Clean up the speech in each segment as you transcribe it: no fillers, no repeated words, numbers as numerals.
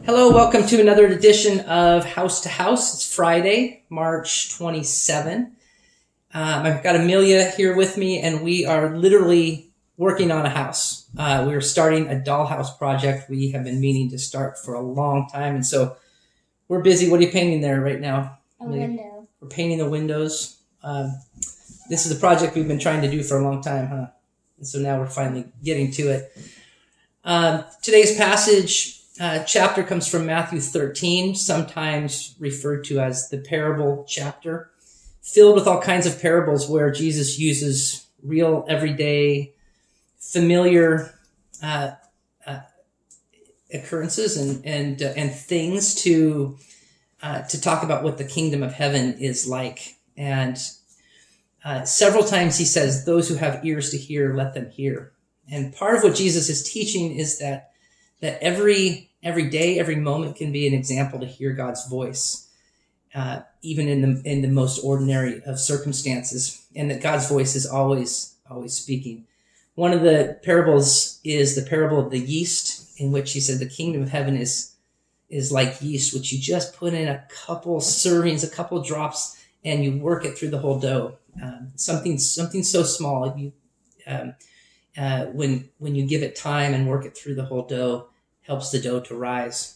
Hello, welcome to another edition of House to House. It's Friday, March 27. I've got Amelia here with me, and we are literally working on a house. We are starting a dollhouse project we have been meaning to start for a long time, and so we're busy. What are you painting there right now? A window. We're painting the windows. This is a project we've been trying to do for a long time, huh? And so now we're finally getting to it. Today's passage chapter comes from Matthew 13, sometimes referred to as the parable chapter, filled with all kinds of parables where Jesus uses real, everyday, familiar occurrences and things to talk about what the kingdom of heaven is like. And several times he says, "Those who have ears to hear, let them hear." And part of what Jesus is teaching is that every day, every moment can be an example to hear God's voice, even in the most ordinary of circumstances, and that God's voice is always speaking. One of the parables is the parable of the yeast, in which he said the kingdom of heaven is like yeast, which you just put in a couple servings, a couple drops, and you work it through the whole dough. Something so small, when you give it time and work it through the whole dough, helps the dough to rise.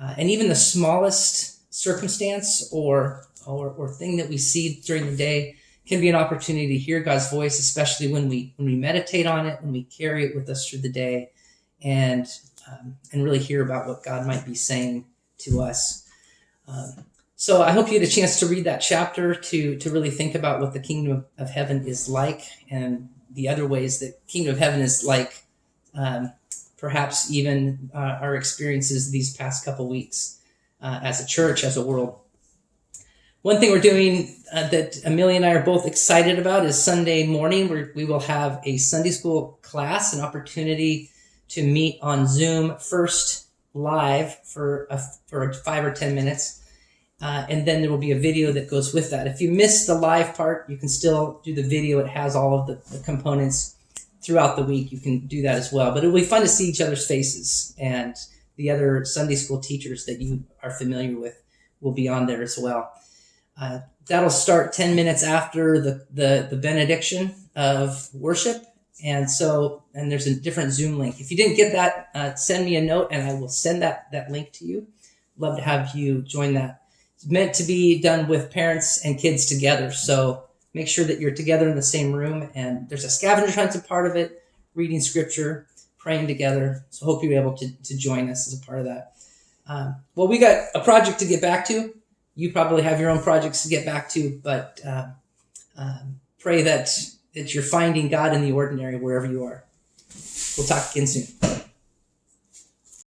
And even the smallest circumstance or thing that we see during the day can be an opportunity to hear God's voice, especially when we meditate on it, when we carry it with us through the day, and really hear about what God might be saying to us. So I hope you had a chance to read that chapter to really think about what the kingdom of heaven is like, and the other ways that kingdom of heaven is like, perhaps even our experiences these past couple weeks as a church, as a world. One thing we're doing that Amelia and I are both excited about is Sunday morning, where we will have a Sunday school class, an opportunity to meet on Zoom, first live for 5 or 10 minutes. And then there will be a video that goes with that. If you miss the live part, you can still do the video. It has all of the components throughout the week. You can do that as well. But it'll be fun to see each other's faces, and the other Sunday school teachers that you are familiar with will be on there as well. That'll start 10 minutes after the benediction of worship. And there's a different Zoom link. If you didn't get that, send me a note and I will send that link to you. Love to have you join that. It's meant to be done with parents and kids together. So make sure that you're together in the same room, and there's a scavenger hunt as a part of it, reading scripture, praying together. So hope you're able to join us as a part of that. Well, we got a project to get back to. You probably have your own projects to get back to, but pray that you're finding God in the ordinary wherever you are. We'll talk again soon.